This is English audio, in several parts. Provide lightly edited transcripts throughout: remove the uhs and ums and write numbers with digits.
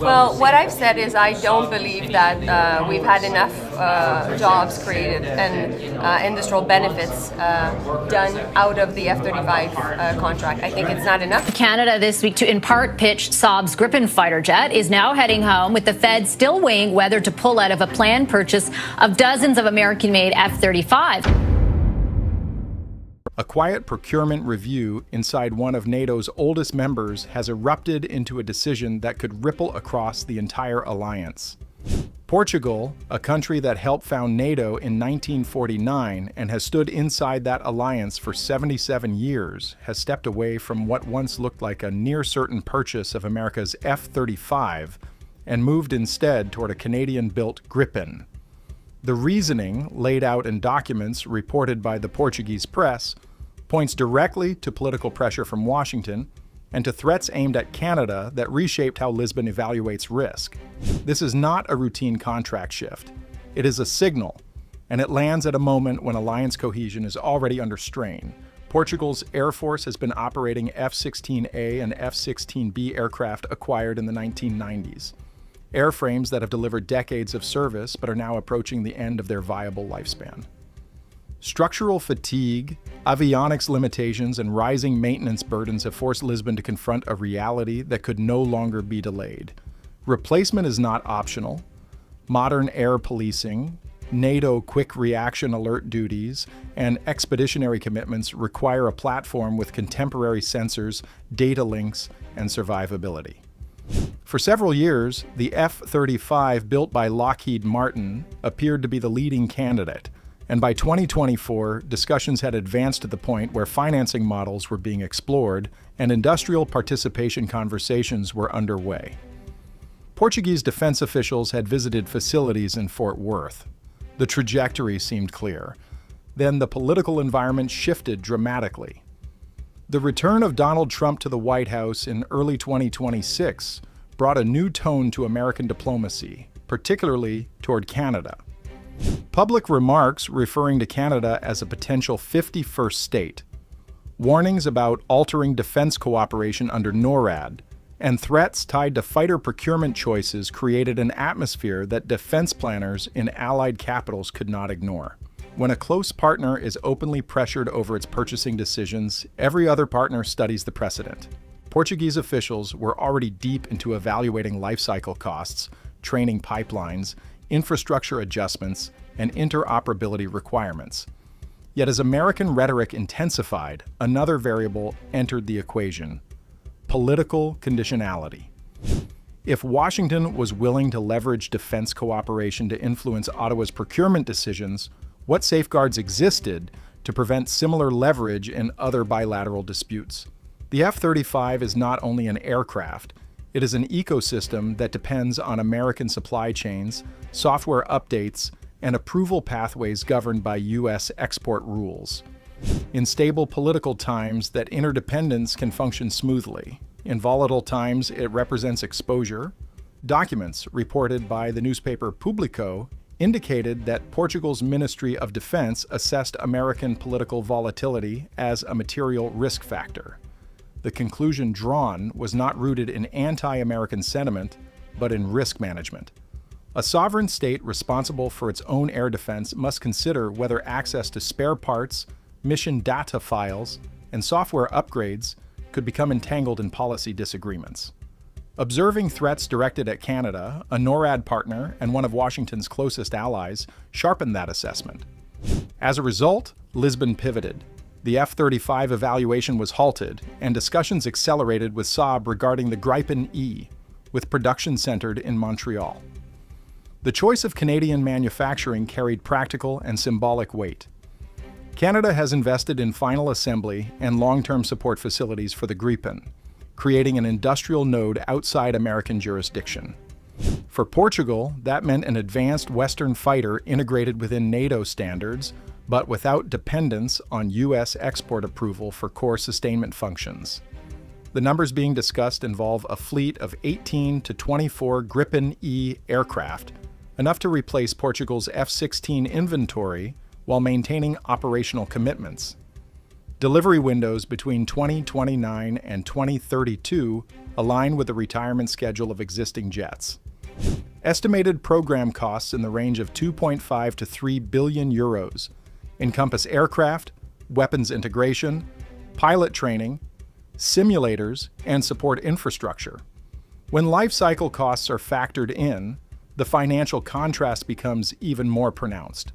Well, what I've said is I don't believe that we've had enough jobs created and industrial benefits done out of the F-35 contract. I think it's not enough. Canada this week to in part pitch Saab's Gripen fighter jet is now heading home, with the Fed still weighing whether to pull out of a planned purchase of dozens of American-made F-35. A quiet procurement review inside one of NATO's oldest members has erupted into a decision that could ripple across the entire alliance. Portugal, a country that helped found NATO in 1949 and has stood inside that alliance for 77 years, has stepped away from what once looked like a near-certain purchase of America's F-35 and moved instead toward a Canadian-built Gripen. The reasoning, laid out in documents reported by the Portuguese press, points directly to political pressure from Washington and to threats aimed at Canada that reshaped how Lisbon evaluates risk. This is not a routine contract shift. It is a signal, and it lands at a moment when alliance cohesion is already under strain. Portugal's Air Force has been operating F-16A and F-16B aircraft acquired in the 1990s. Airframes that have delivered decades of service but are now approaching the end of their viable lifespan. Structural fatigue, avionics limitations, and rising maintenance burdens have forced Lisbon to confront a reality that could no longer be delayed. Replacement is not optional. Modern air policing, NATO quick reaction alert duties, and expeditionary commitments require a platform with contemporary sensors, data links, and survivability. For several years, the F-35 built by Lockheed Martin appeared to be the leading candidate, and by 2024, discussions had advanced to the point where financing models were being explored and industrial participation conversations were underway. Portuguese defense officials had visited facilities in Fort Worth. The trajectory seemed clear. Then the political environment shifted dramatically. The return of Donald Trump to the White House in early 2026 brought a new tone to American diplomacy, particularly toward Canada. Public remarks referring to Canada as a potential 51st state, warnings about altering defense cooperation under NORAD, and threats tied to fighter procurement choices created an atmosphere that defense planners in allied capitals could not ignore. When a close partner is openly pressured over its purchasing decisions, every other partner studies the precedent. Portuguese officials were already deep into evaluating life cycle costs, training pipelines, infrastructure adjustments, and interoperability requirements. Yet as American rhetoric intensified, another variable entered the equation: political conditionality. If Washington was willing to leverage defense cooperation to influence Ottawa's procurement decisions, what safeguards existed to prevent similar leverage in other bilateral disputes? The F-35 is not only an aircraft, it is an ecosystem that depends on American supply chains, software updates, and approval pathways governed by U.S. export rules. In stable political times, that interdependence can function smoothly. In volatile times, it represents exposure. Documents reported by the newspaper Público indicated that Portugal's Ministry of Defense assessed American political volatility as a material risk factor. The conclusion drawn was not rooted in anti-American sentiment, but in risk management. A sovereign state responsible for its own air defense must consider whether access to spare parts, mission data files, and software upgrades could become entangled in policy disagreements. Observing threats directed at Canada, a NORAD partner and one of Washington's closest allies, sharpened that assessment. As a result, Lisbon pivoted. The F-35 evaluation was halted, and discussions accelerated with Saab regarding the Gripen E, with production centered in Montreal. The choice of Canadian manufacturing carried practical and symbolic weight. Canada has invested in final assembly and long-term support facilities for the Gripen, creating an industrial node outside American jurisdiction. For Portugal, that meant an advanced Western fighter integrated within NATO standards, but without dependence on U.S. export approval for core sustainment functions. The numbers being discussed involve a fleet of 18 to 24 Gripen E aircraft, enough to replace Portugal's F-16 inventory while maintaining operational commitments. Delivery windows between 2029 and 2032 align with the retirement schedule of existing jets. Estimated program costs in the range of 2.5 to 3 billion euros encompass aircraft, weapons integration, pilot training, simulators, and support infrastructure. When life cycle costs are factored in, the financial contrast becomes even more pronounced.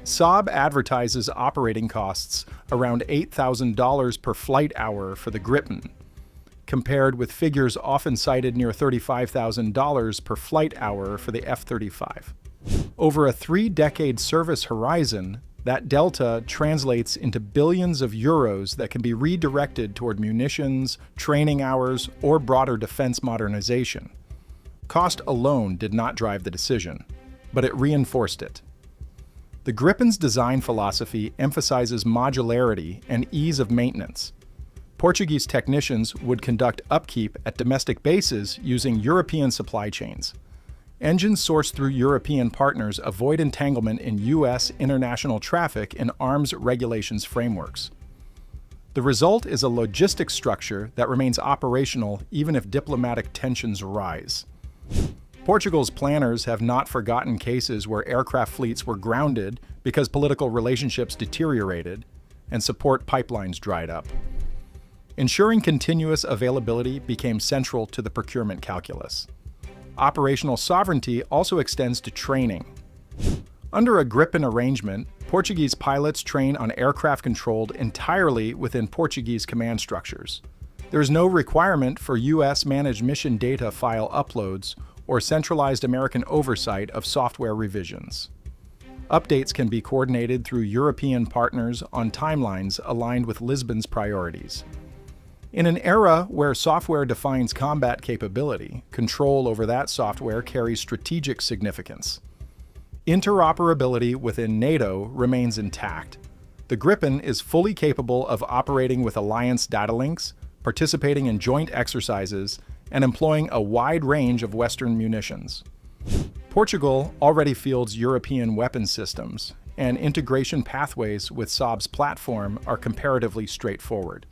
Saab advertises operating costs around $8,000 per flight hour for the Gripen, compared with figures often cited near $35,000 per flight hour for the F-35. Over a 3-decade service horizon, that delta translates into billions of euros that can be redirected toward munitions, training hours, or broader defense modernization. Cost alone did not drive the decision, but it reinforced it. The Gripen's design philosophy emphasizes modularity and ease of maintenance. Portuguese technicians would conduct upkeep at domestic bases using European supply chains. Engines sourced through European partners avoid entanglement in U.S. international traffic and arms regulations frameworks. The result is a logistics structure that remains operational even if diplomatic tensions rise. Portugal's planners have not forgotten cases where aircraft fleets were grounded because political relationships deteriorated and support pipelines dried up. Ensuring continuous availability became central to the procurement calculus. Operational sovereignty also extends to training. Under a Gripen arrangement, Portuguese pilots train on aircraft controlled entirely within Portuguese command structures. There is no requirement for U.S. managed mission data file uploads or centralized American oversight of software revisions. Updates can be coordinated through European partners on timelines aligned with Lisbon's priorities. In an era where software defines combat capability, control over that software carries strategic significance. Interoperability within NATO remains intact. The Gripen is fully capable of operating with alliance data links, participating in joint exercises, and employing a wide range of Western munitions. Portugal already fields European weapon systems, and integration pathways with Saab's platform are comparatively straightforward.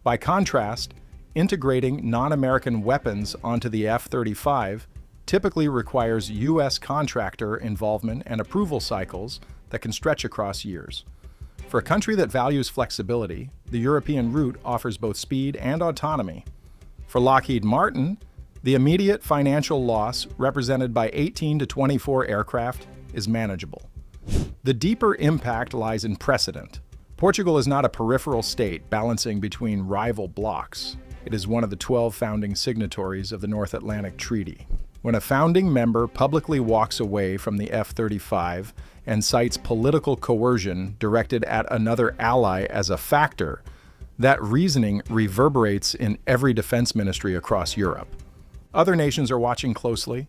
By contrast, integrating non-American weapons onto the F-35 typically requires U.S. contractor involvement and approval cycles that can stretch across years. For a country that values flexibility, the European route offers both speed and autonomy. For Lockheed Martin, the immediate financial loss represented by 18 to 24 aircraft is manageable. The deeper impact lies in precedent. Portugal is not a peripheral state balancing between rival blocs. It is one of the 12 founding signatories of the North Atlantic Treaty. When a founding member publicly walks away from the F-35 and cites political coercion directed at another ally as a factor, that reasoning reverberates in every defense ministry across Europe. Other nations are watching closely.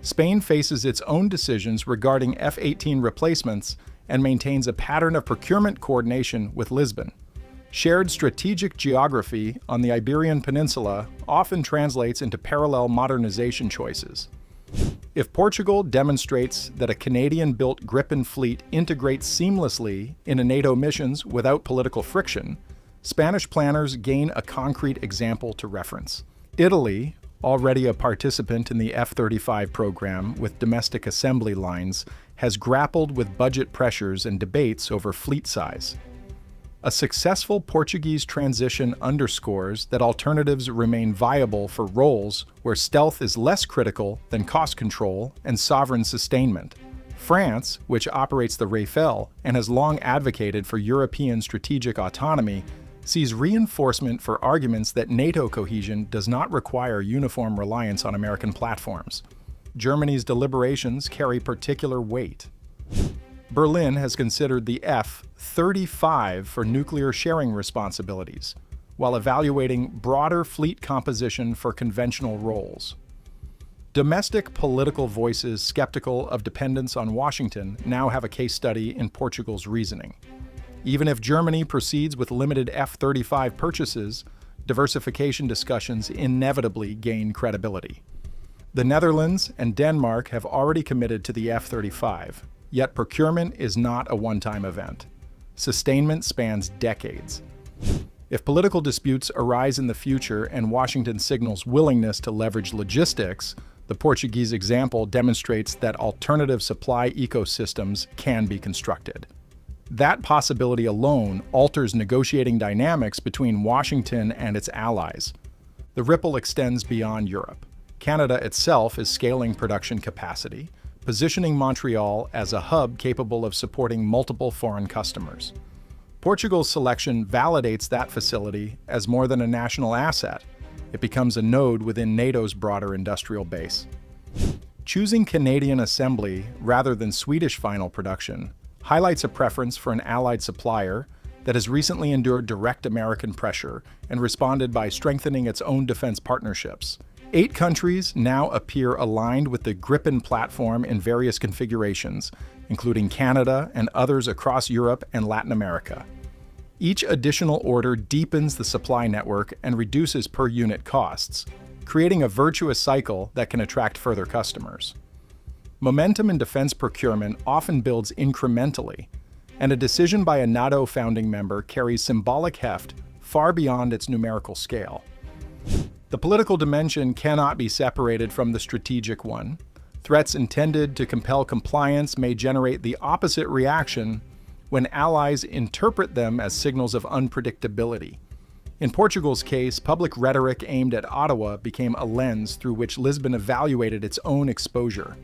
Spain faces its own decisions regarding F-18 replacements and maintains a pattern of procurement coordination with Lisbon. Shared strategic geography on the Iberian Peninsula often translates into parallel modernization choices. If Portugal demonstrates that a Canadian-built Gripen fleet integrates seamlessly into NATO missions without political friction, Spanish planners gain a concrete example to reference. Italy, already a participant in the F-35 program with domestic assembly lines, has grappled with budget pressures and debates over fleet size. A successful Portuguese transition underscores that alternatives remain viable for roles where stealth is less critical than cost control and sovereign sustainment. France, which operates the Rafale and has long advocated for European strategic autonomy, sees reinforcement for arguments that NATO cohesion does not require uniform reliance on American platforms. Germany's deliberations carry particular weight. Berlin has considered the F-35 for nuclear sharing responsibilities, while evaluating broader fleet composition for conventional roles. Domestic political voices skeptical of dependence on Washington now have a case study in Portugal's reasoning. Even if Germany proceeds with limited F-35 purchases, diversification discussions inevitably gain credibility. The Netherlands and Denmark have already committed to the F-35, yet procurement is not a one-time event. Sustainment spans decades. If political disputes arise in the future and Washington signals willingness to leverage logistics, the Portuguese example demonstrates that alternative supply ecosystems can be constructed. That possibility alone alters negotiating dynamics between Washington and its allies. The ripple extends beyond Europe. Canada itself is scaling production capacity, positioning Montreal as a hub capable of supporting multiple foreign customers. Portugal's selection validates that facility as more than a national asset. It becomes a node within NATO's broader industrial base. Choosing Canadian assembly rather than Swedish final production highlights a preference for an allied supplier that has recently endured direct American pressure and responded by strengthening its own defense partnerships. 8 countries now appear aligned with the Gripen platform in various configurations, including Canada and others across Europe and Latin America. Each additional order deepens the supply network and reduces per-unit costs, creating a virtuous cycle that can attract further customers. Momentum in defense procurement often builds incrementally, and a decision by a NATO founding member carries symbolic heft far beyond its numerical scale. The political dimension cannot be separated from the strategic one. Threats intended to compel compliance may generate the opposite reaction when allies interpret them as signals of unpredictability. In Portugal's case, public rhetoric aimed at Ottawa became a lens through which Lisbon evaluated its own exposure.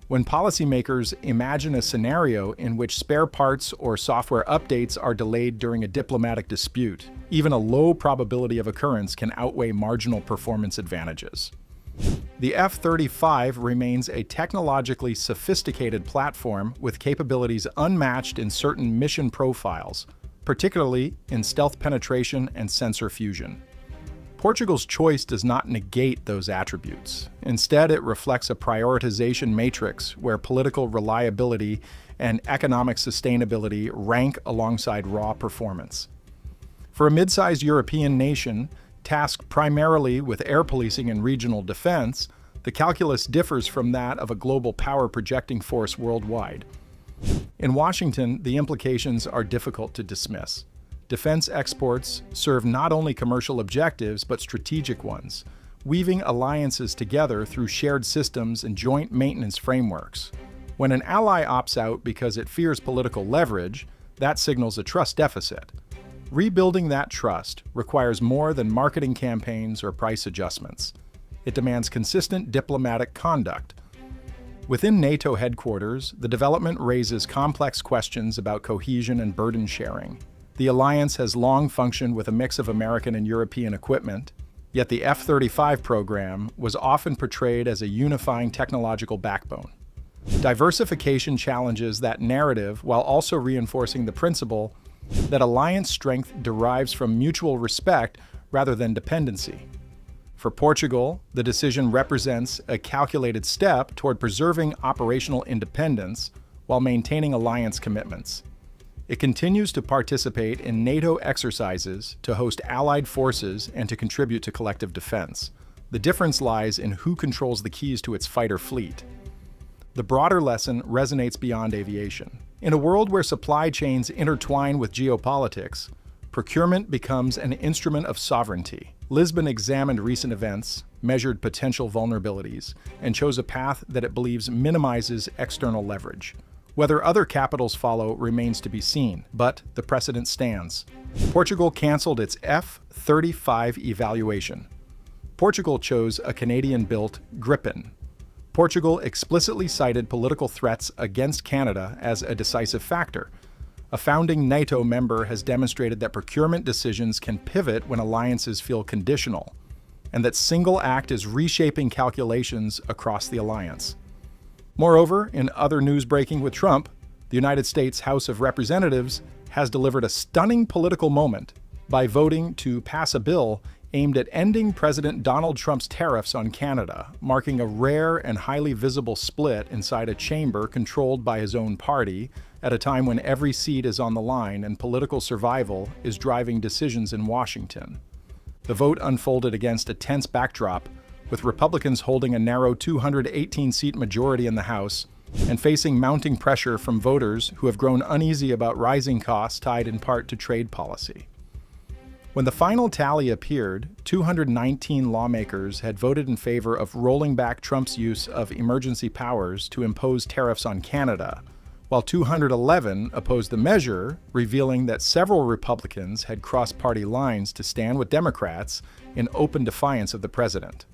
When policymakers imagine a scenario in which spare parts or software updates are delayed during a diplomatic dispute, even a low probability of occurrence can outweigh marginal performance advantages. The F-35 remains a technologically sophisticated platform with capabilities unmatched in certain mission profiles, particularly in stealth penetration and sensor fusion. Portugal's choice does not negate those attributes. Instead, it reflects a prioritization matrix where political reliability and economic sustainability rank alongside raw performance. For a mid-sized European nation, tasked primarily with air policing and regional defense, the calculus differs from that of a global power projecting force worldwide. In Washington, the implications are difficult to dismiss. Defense exports serve not only commercial objectives but strategic ones, weaving alliances together through shared systems and joint maintenance frameworks. When an ally opts out because it fears political leverage, that signals a trust deficit. Rebuilding that trust requires more than marketing campaigns or price adjustments. It demands consistent diplomatic conduct. Within NATO headquarters, the development raises complex questions about cohesion and burden sharing. The alliance has long functioned with a mix of American and European equipment, yet the F-35 program was often portrayed as a unifying technological backbone. Diversification challenges that narrative while also reinforcing the principle that alliance strength derives from mutual respect rather than dependency. For Portugal, the decision represents a calculated step toward preserving operational independence while maintaining alliance commitments. It continues to participate in NATO exercises to host allied forces and to contribute to collective defense. The difference lies in who controls the keys to its fighter fleet. The broader lesson resonates beyond aviation. In a world where supply chains intertwine with geopolitics, procurement becomes an instrument of sovereignty. Lisbon examined recent events, measured potential vulnerabilities, and chose a path that it believes minimizes external leverage. Whether other capitals follow remains to be seen, but the precedent stands. Portugal canceled its F-35 evaluation. Portugal chose a Canadian-built Gripen. Portugal explicitly cited political threats against Canada as a decisive factor. A founding NATO member has demonstrated that procurement decisions can pivot when alliances feel conditional, and that single act is reshaping calculations across the alliance. Moreover, in other news breaking with Trump, the United States House of Representatives has delivered a stunning political moment by voting to pass a bill aimed at ending President Donald Trump's tariffs on Canada, marking a rare and highly visible split inside a chamber controlled by his own party at a time when every seat is on the line and political survival is driving decisions in Washington. The vote unfolded against a tense backdrop, with Republicans holding a narrow 218-seat majority in the House and facing mounting pressure from voters who have grown uneasy about rising costs tied in part to trade policy. When the final tally appeared, 219 lawmakers had voted in favor of rolling back Trump's use of emergency powers to impose tariffs on Canada, while 211 opposed the measure, revealing that several Republicans had crossed party lines to stand with Democrats in open defiance of the president.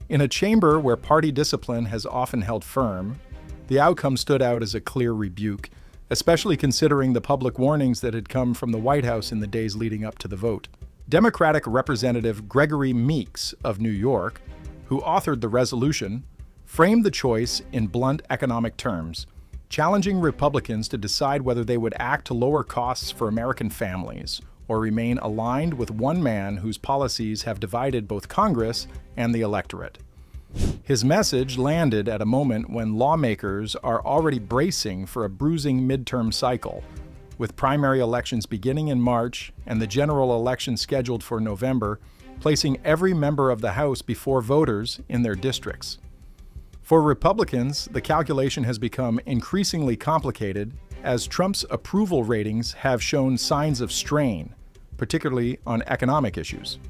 In a chamber where party discipline has often held firm, the outcome stood out as a clear rebuke, especially considering the public warnings that had come from the White House in the days leading up to the vote. Democratic Representative Gregory Meeks of New York, who authored the resolution, framed the choice in blunt economic terms, challenging Republicans to decide whether they would act to lower costs for American families or remain aligned with one man whose policies have divided both Congress and the electorate. His message landed at a moment when lawmakers are already bracing for a bruising midterm cycle, with primary elections beginning in March and the general election scheduled for November, placing every member of the House before voters in their districts. For Republicans, the calculation has become increasingly complicated as Trump's approval ratings have shown signs of strain, particularly on economic issues.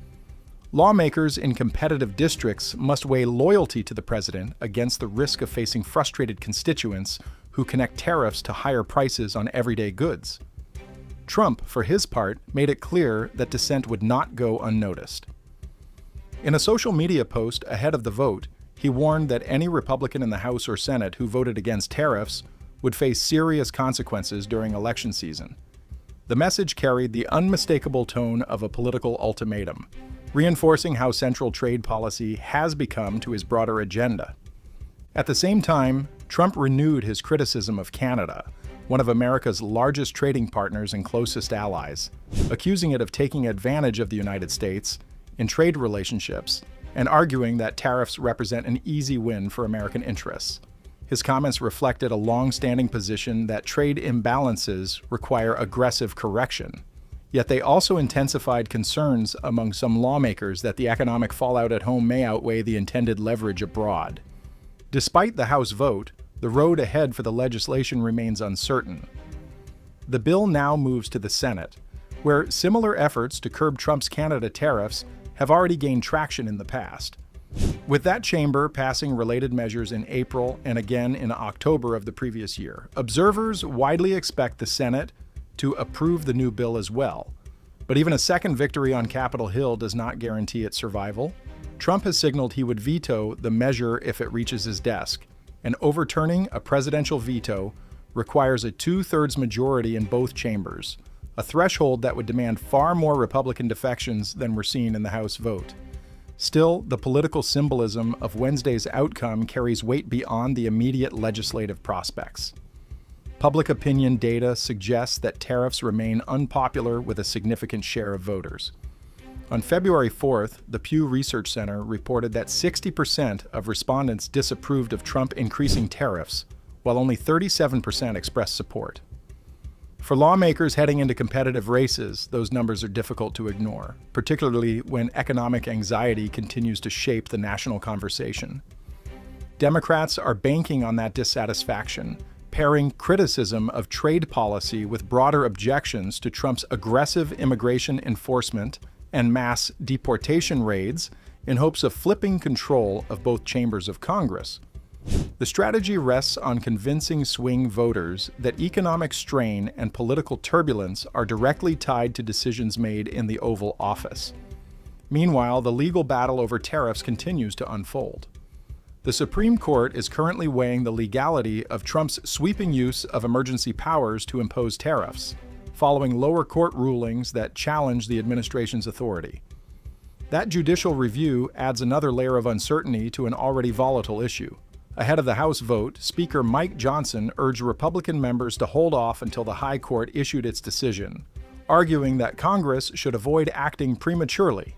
Lawmakers in competitive districts must weigh loyalty to the president against the risk of facing frustrated constituents who connect tariffs to higher prices on everyday goods. Trump, for his part, made it clear that dissent would not go unnoticed. In a social media post ahead of the vote, he warned that any Republican in the House or Senate who voted against tariffs would face serious consequences during election season. The message carried the unmistakable tone of a political ultimatum, reinforcing how central trade policy has become to his broader agenda. At the same time, Trump renewed his criticism of Canada, one of America's largest trading partners and closest allies, accusing it of taking advantage of the United States in trade relationships and arguing that tariffs represent an easy win for American interests. His comments reflected a long-standing position that trade imbalances require aggressive correction, yet they also intensified concerns among some lawmakers that the economic fallout at home may outweigh the intended leverage abroad. Despite the House vote, the road ahead for the legislation remains uncertain. The bill now moves to the Senate, where similar efforts to curb Trump's Canada tariffs have already gained traction in the past. With that chamber passing related measures in April and again in October of the previous year, observers widely expect the Senate to approve the new bill as well. But even a second victory on Capitol Hill does not guarantee its survival. Trump has signaled he would veto the measure if it reaches his desk, and overturning a presidential veto requires a two-thirds majority in both chambers, a threshold that would demand far more Republican defections than were seen in the House vote. Still, the political symbolism of Wednesday's outcome carries weight beyond the immediate legislative prospects. Public opinion data suggests that tariffs remain unpopular with a significant share of voters. On February 4th, the Pew Research Center reported that 60% of respondents disapproved of Trump increasing tariffs, while only 37% expressed support. For lawmakers heading into competitive races, those numbers are difficult to ignore, particularly when economic anxiety continues to shape the national conversation. Democrats are banking on that dissatisfaction, pairing criticism of trade policy with broader objections to Trump's aggressive immigration enforcement and mass deportation raids in hopes of flipping control of both chambers of Congress. The strategy rests on convincing swing voters that economic strain and political turbulence are directly tied to decisions made in the Oval Office. Meanwhile, the legal battle over tariffs continues to unfold. The Supreme Court is currently weighing the legality of Trump's sweeping use of emergency powers to impose tariffs, following lower court rulings that challenge the administration's authority. That judicial review adds another layer of uncertainty to an already volatile issue. Ahead of the House vote, Speaker Mike Johnson urged Republican members to hold off until the High Court issued its decision, arguing that Congress should avoid acting prematurely.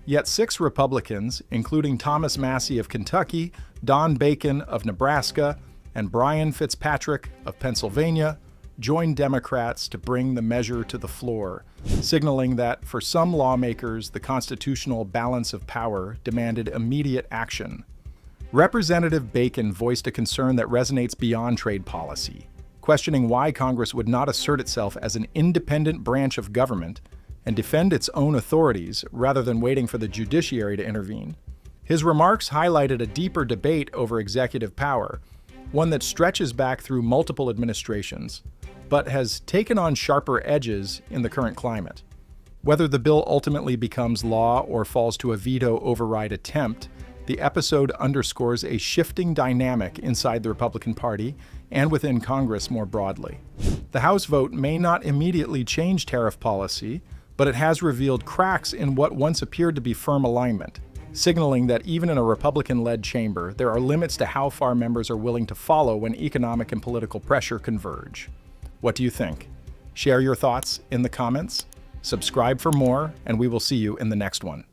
Yet 6 Republicans, including Thomas Massie of Kentucky, Don Bacon of Nebraska, and Brian Fitzpatrick of Pennsylvania, joined Democrats to bring the measure to the floor, signaling that for some lawmakers, the constitutional balance of power demanded immediate action. Representative Bacon voiced a concern that resonates beyond trade policy, questioning why Congress would not assert itself as an independent branch of government, and defend its own authorities rather than waiting for the judiciary to intervene. His remarks highlighted a deeper debate over executive power, one that stretches back through multiple administrations, but has taken on sharper edges in the current climate. Whether the bill ultimately becomes law or falls to a veto override attempt, the episode underscores a shifting dynamic inside the Republican Party and within Congress more broadly. The House vote may not immediately change tariff policy, but it has revealed cracks in what once appeared to be firm alignment, signaling that even in a Republican-led chamber, there are limits to how far members are willing to follow when economic and political pressure converge. What do you think? Share your thoughts in the comments, subscribe for more, and we will see you in the next one.